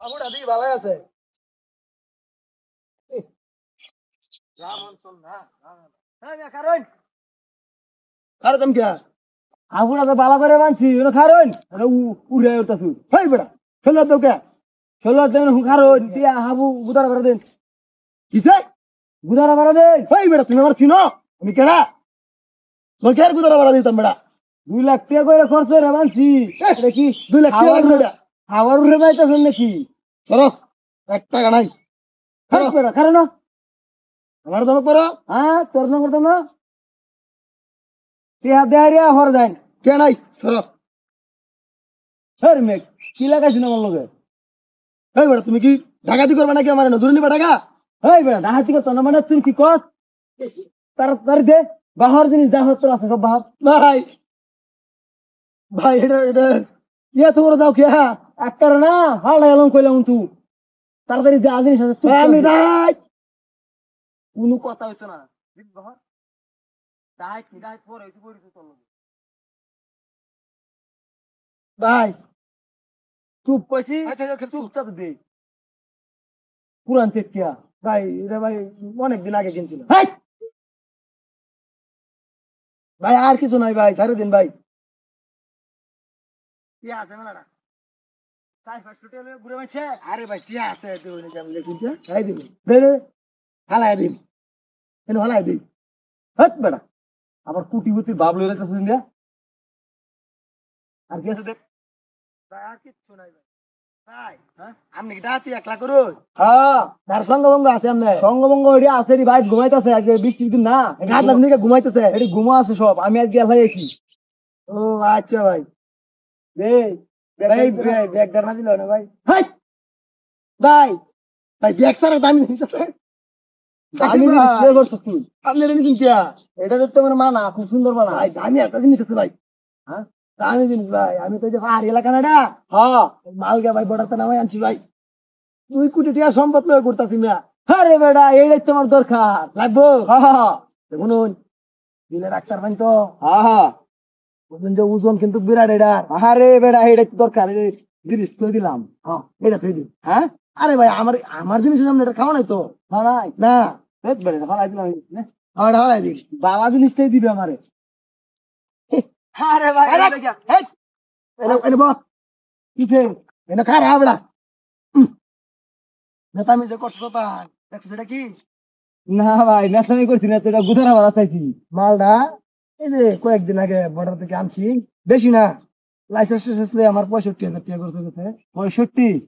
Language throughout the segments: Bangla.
আবুটা দি ভালো আছে কারণ কারণ তুমি কে আবুটা তো বালা করে বানছি কারণ উড়ে উঠতেছু হেই বেটা ফেলে দাও কে ফেলে দেন কারণ দিয়া হাবু গুদারা করে দেন কিসে গুদারা করে দেন হেই বেটা তুমি আমার চিনো আমি কেডা তোর কে গুদারা করে দিতাম বেটা 2 লাখ টাকা করে খরচ করে বানছি এটা কি 2 লাখ টাকা করে খাওয়ার উঠে পাইতেছেন নাকি চলো 1 টাকা নাই কারণ আমার দাম করো হ্যাঁ তোর দাম করতাম না টিয়া দেহারিয়া হর যাই কে নাই সরো হের মেঘ কি লাগাইছি না আমার লগে এই বেটা তুমি কি ডাকাতি করবে নাকি আমার নজরে নিবা টাকা এই বেটা ডাকাতি করতো না মানে তুই কি কর তাড়াতাড়ি দে বাহার জিনিস যা হতো আছে সব বাহার ভাই ভাই এটা ইয়া তো করে দাও কি হ্যাঁ একটা না হালটা এলাম কইলাম তুই তাড়াতাড়ি যা জিনিস আছে আমি ডাই কোনো কথা হইতো না বাহার ডাই কি ডাই পরে হইতো পরিচয় তোর ভাই চুপ কইছি চুপচাপ দে পুরান চেকিয়া ভাই এটা ভাই অনেকদিন আগে কিনছিল ভাই আর কিছু নাই ভাই ছেড়ে দিন ভাই টিয়া আছে মেলাটা আরে ভাই টিয়া আছে দিব হালাই দিন হালাই দিন হত বেড়া আবার কুটি কুটি বাবলু রেখে আর কি আছে দেখ ভাই আর কিচ্ছু নাই ভাই ভাই আপনি কি ডাতি একলা করো হ্যাঁ তার সঙ্গভঙ্গ আছে আমনে সঙ্গভঙ্গ এটি আছে রে ভাই ঘুমাইতেছে আজকে বৃষ্টির দিন না রাত লাগনি ঘুমাইতেছে এটি ঘুমো আছে সব আমি আজকে লাইছি ও আচ্ছা ভাই ভাই ব্যাগ না দিল না ভাই ভাই ভাই ভাই ব্যাগ সারা দামি জিনিস আছে দামি জিনিস কে করছিস তুই আপনি রে নিছেন কি এটা তো তোমার মানা খুব সুন্দর মানা ভাই দামি একটা জিনিস আছে ভাই হ্যাঁ দামি জিনিস ভাই আমি তো এই যে পাহাড়ি এলাকা না এটা হ্যাঁ মালগা ভাই বড়াতে নামাই আনছি ভাই 2 কোটি টাকা সম্পদ লয়ে করতাছি মিয়া আরে বেটা এইটাই তোমার দরকার লাগবো হ্যাঁ শুনুন দিলে ডাক্তার ভাই তো হ্যাঁ বুঝলেন যে ওজন কিন্তু বিরাট এটা আরে বেটা এটা দরকার জিনিস তো দিলাম হ্যাঁ এটা তুই দিন হ্যাঁ আরে ভাই আমার আমার জিনিস সামনে এটা খাওয়া নাই তো নাই না বেটা খাওয়াই দিলাম খাওয়াই দিন বাবা জিনিসটাই দিবে আমারে আরে ভাই এনে বস কিসে এনে খা রে বেটা নেতামি যে করছো তাই দেখছো সেটা কি না ভাই নেতামি করছি না এটা গুদারা ভাড়া চাইছি মালটা এই যে কয়েকদিন আগে বর্ডার থেকে আনছি বেশি না লাইসেন্স আমার 65,000 টাকা করতে গেছে 65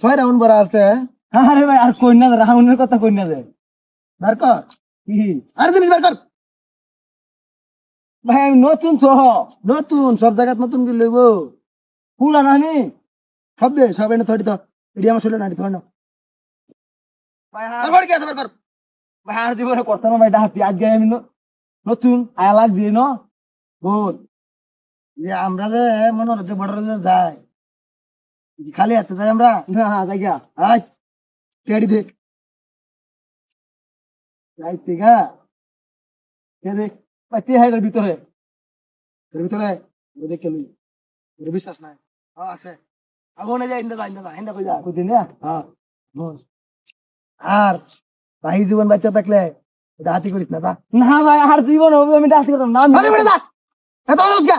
6 রাউন্ড ভরা আছে আরে ভাই আর কই না রাউন্ডের কথা কই না যে বার কর কি আর জিনিস বার কর ভাই আমি নতুন নতুন সব জায়গা নতুন কি লইব পুরা নানি সব দে সব এনে থড়ি তো এডি আমার শুলে নানি থড় না ভাই আর কি আছে বার কর ভাই আর জীবনে করতাম ভাই ডাহাতি আজকে আমি নতুন আয়া লাগ দিয়ে ন বল যে আমরা যে মনে হচ্ছে বর্ডারে যে যাই খালি হাতে যাই আমরা না জায়গা আয় টেডি দে যাই ঠিক আছে দেখ ভাই তে হাইটার ভিতরে এর ভিতরে দেখে লই এর বিশ্বাস নাই হ্যাঁ আছে আগুনে যাই ইন্দা কই যা কই দিন হ্যাঁ বস আর ভাই জীবন বাচ্চা থাকলে ডাহাতি করিস না তা না ভাই আর জীবন হবে আমি ডাহাতি করতাম না আরে বেটা যা এত বলছ